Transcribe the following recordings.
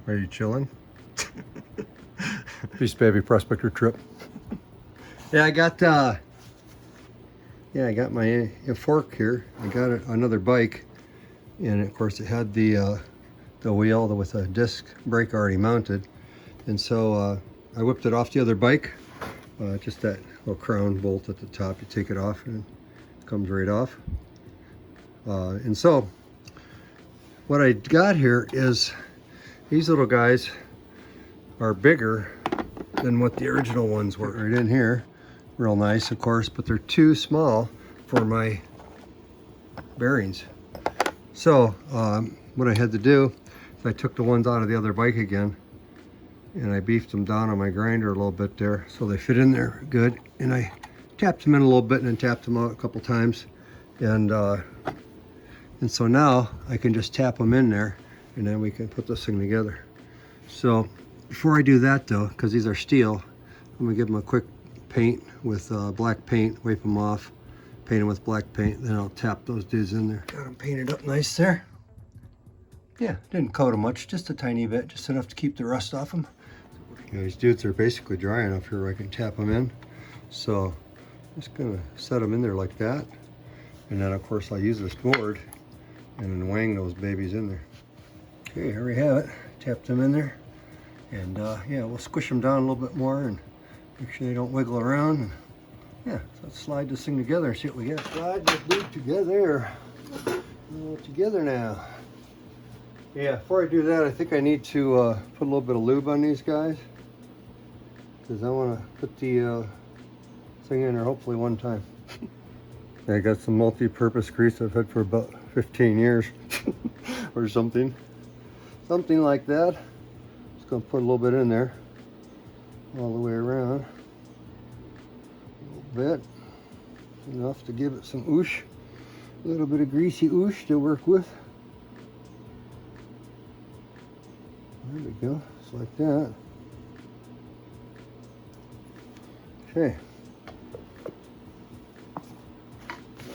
Are you chilling? Peace, baby. Prospector Tripp. Yeah, I got my fork here. I got another bike, and of course it had the wheel with a disc brake already mounted, and so I whipped it off the other bike. Just that little crown bolt at the top, you take it off and it comes right off. And so what I got here is these little guys are bigger than what the original ones were. Right in here, real nice, of course, but they're too small for my bearings. So what I had to do is I took the ones out of the other bike again, and I beefed them down on my grinder a little bit there so they fit in there good, and I tapped them in a little bit and then tapped them out a couple times, and so now I can just tap them in there, and then we can put this thing together. So before I do that though, because these are steel, I'm gonna give them a quick paint with black paint, wipe them off, paint them with black paint, then I'll tap those dudes in there. Got them painted up nice there. Yeah, didn't coat them much, just a tiny bit, just enough to keep the rust off them. You know, these dudes are basically dry enough here where I can tap them in. So I'm just gonna set them in there like that. And then of course I'll use this board and then wang those babies in there. Okay, here we have it. Tap them in there. And yeah, we'll squish them down a little bit more and make sure they don't wiggle around. And yeah, so let's slide this thing together and see what we get. Slide this dude together. Together now. Yeah, before I do that, I think I need to put a little bit of lube on these guys, because I want to put the thing in there hopefully one time. I got some multi-purpose grease I've had for about 15 years or something like that. Just gonna put a little bit in there all the way around, a little bit, enough to give it some oosh, a little bit of greasy oosh to work with. There we go, just like that. Okay.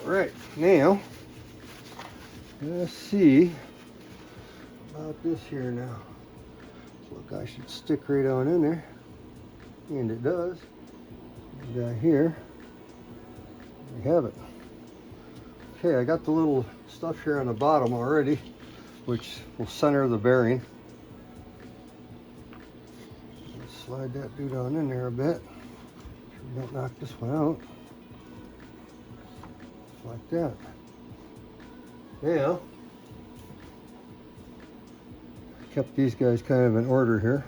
All right, now let's see about this here now. This little guy should stick right on in there, and it does. We got here, we have it. Okay, I got the little stuff here on the bottom already, which will center the bearing. Let's slide that dude on in there a bit, so we don't knock this one out. Like that. Now, kept these guys kind of in order here.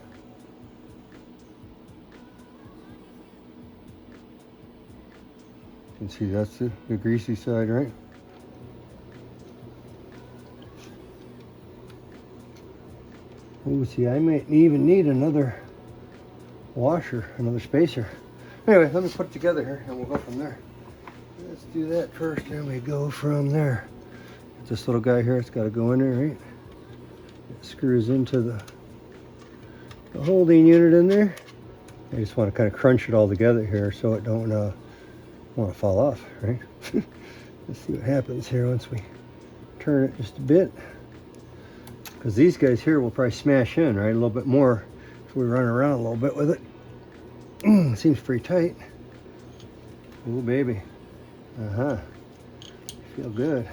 You can see that's the greasy side, right? Oh, see, I might even need another washer, another spacer. Anyway, let me put it together here and we'll go from there. Let's do that first, then we go from there. This little guy here, it's got to go in there, right? It screws into the holding unit in there. I just want to kind of crunch it all together here so it don't want to fall off, right? Let's see what happens here once we turn it just a bit. Because these guys here will probably smash in, right? A little bit more if we run around a little bit with it. Seems pretty tight. Oh, baby. Feel good.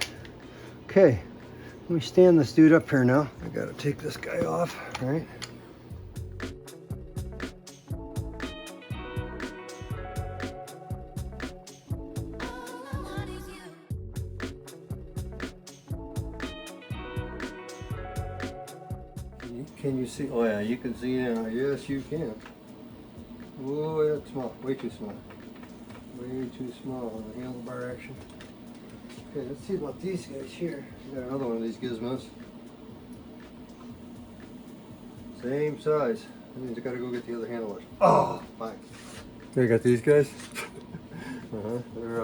Okay, let me stand this dude up here now. I gotta take this guy off, right? Can you see? Oh yeah, you can see now. Yes, you can. Oh, that's small. Way too small. Way too small on the handlebar action. Okay, let's see about these guys here. We got another one of these gizmos. Same size. That means I gotta go get the other handlebars. Oh, fine. Okay, I got these guys. They're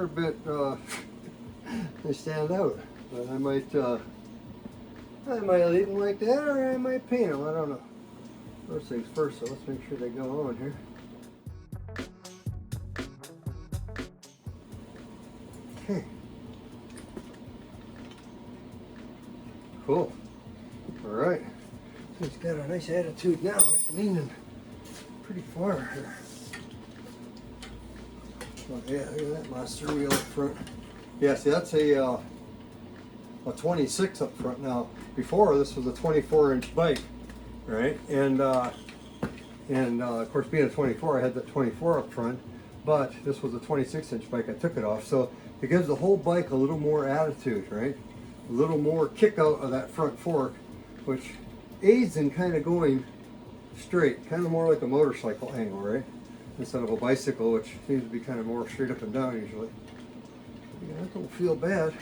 a bit they stand out. But I might leave them like that, or I might paint them. I don't know. First things first, so let's make sure they go on here. Okay. Cool. All right. He's got a nice attitude now. It's leaning pretty far here. Oh, yeah, look at that monster wheel up front. Yeah, see, that's a 26 up front now. Before, this was a 24-inch bike, right? And of course, being a 24, I had that 24 up front, but this was a 26-inch bike. I took it off, so it gives the whole bike a little more attitude, right? A little more kick out of that front fork, which aids in kind of going straight, kind of more like a motorcycle angle, right? Instead of a bicycle, which seems to be kind of more straight up and down usually. Yeah, that don't feel bad.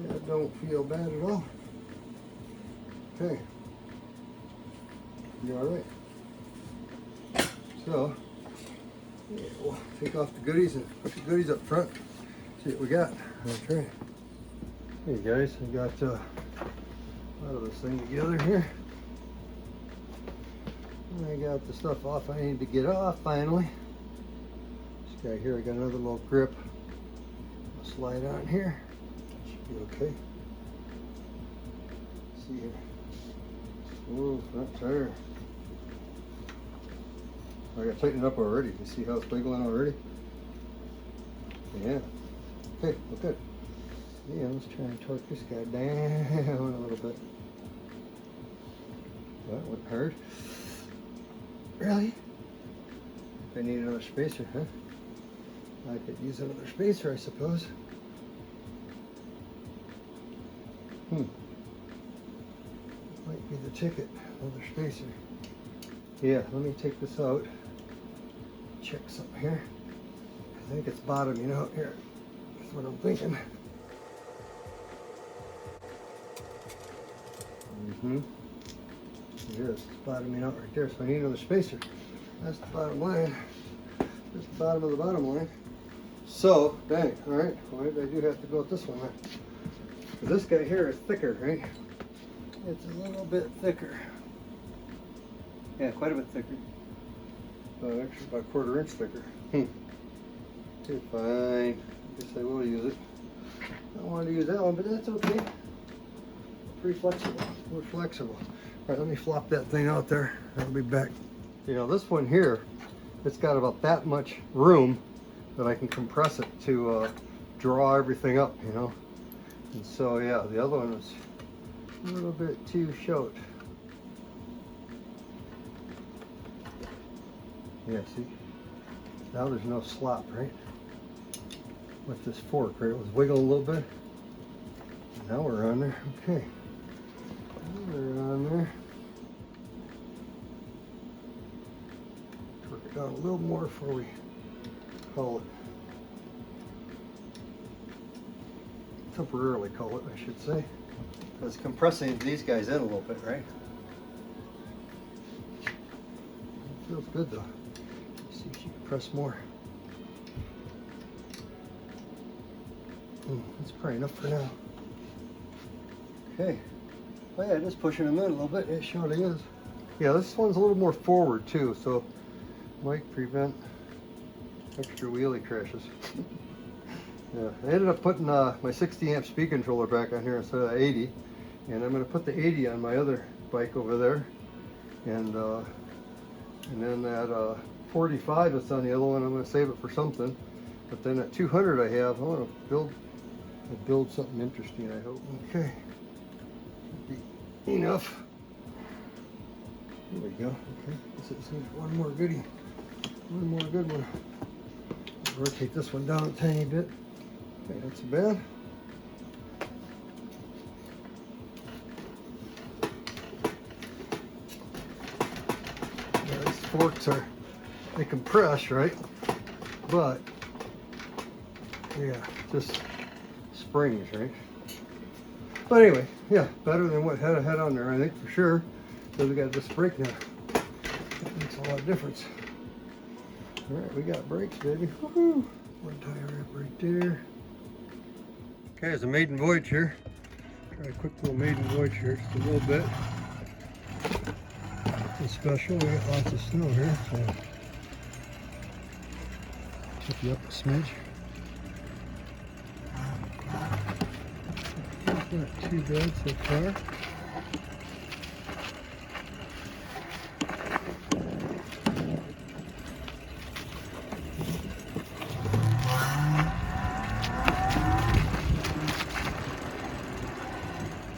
Yeah, it don't feel bad at all. Okay. You all right? So, yeah, we'll take off the goodies and put the goodies up front. See what we got. Okay. Hey guys, we got out of this thing together here. I got the stuff off I need to get off finally. This guy here, I got another little grip. I'll slide on here. Should be okay. Let's see here. Oh, front tire. I got to tighten it up already. You see how it's wiggling already? Yeah. Okay, well, good. Yeah, let's try and torque this guy down a little bit. That went hard. Really? I need another spacer, huh? I could use another spacer, I suppose. Might be the ticket, another spacer. Yeah, let me take this out. Check something here. I think it's bottoming out here. That's what I'm thinking. It is. It's bottoming out right there, so I need another spacer. That's the bottom line. That's the bottom of the bottom line. So, dang, all right. Well, maybe I do have to go with this one then. This guy here is thicker, right? It's a little bit thicker. Yeah, quite a bit thicker. Actually, about a 1/4 inch thicker. Okay, fine. I guess I will use it. I don't want to use that one, but that's okay. Pretty flexible. We're flexible. All right, let me flop that thing out there. I'll be back. You know, this one here, it's got about that much room that I can compress it to draw everything up, you know. And so, yeah, the other one is a little bit too short. Yeah, see? Now there's no slop, right? With this fork, right? It was wiggling a little bit. Now we're on there. Okay. We're on there. Torque it down a little more before we call it. Temporarily call it, I should say. It's compressing these guys in a little bit, right? It feels good though. Let's see if she can press more. That's probably enough for now. Okay. Oh yeah, just pushing them in a little bit. It surely is. Yeah, this one's a little more forward too, so might prevent extra wheelie crashes. Yeah, I ended up putting my 60 amp speed controller back on here instead of 80, and I'm going to put the 80 on my other bike over there, and then that 45 that's on the other one, I'm going to save it for something. But then at 200 I want to build something interesting, I hope. Okay, be enough. There we go. Okay, this is one more goodie, one more good one. Rotate this one down a tiny bit. Okay, not too bad. Yeah, these forks they compress, right? But yeah, just springs, right? But anyway, yeah, better than what I had on there, I think, for sure. Because we got this brake now. That makes a lot of difference. All right, we got brakes, baby. Woohoo! One tire up right there. Okay, it's a maiden voyage here. Try a quick little maiden voyage here, just a little bit. Nothing special. We got lots of snow here, so tip you up a smidge. Not too bad so far.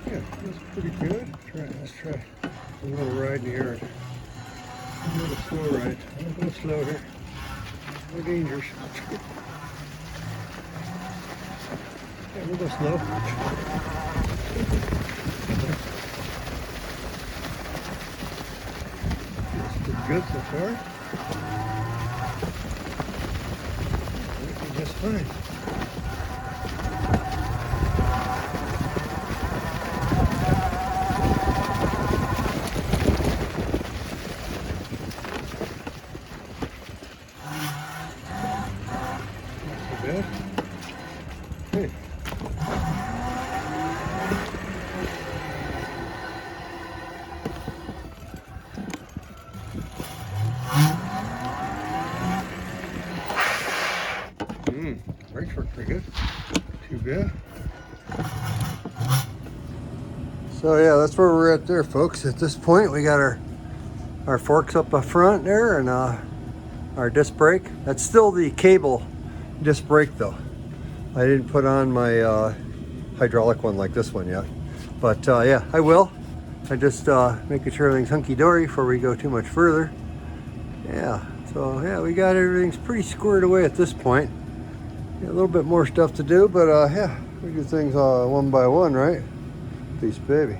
Yeah, that's pretty good. Let's try a little ride in the yard. A little slow ride. Don't go slow here. No dangers. Yeah, we'll go slow. That's pretty good so far. Working just fine. Good. Hey. Brakes work pretty good. Too bad. So yeah, that's where we're at there, folks. At this point, we got our forks up front there, and our disc brake. That's still the cable disc brake though. I didn't put on my hydraulic one like this one yet, but yeah, I will. I just making sure everything's hunky-dory before we go too much further. Yeah, so yeah, we got everything's pretty squared away at this point. Yeah, a little bit more stuff to do, but yeah, we do things one by one, right? Peace, baby.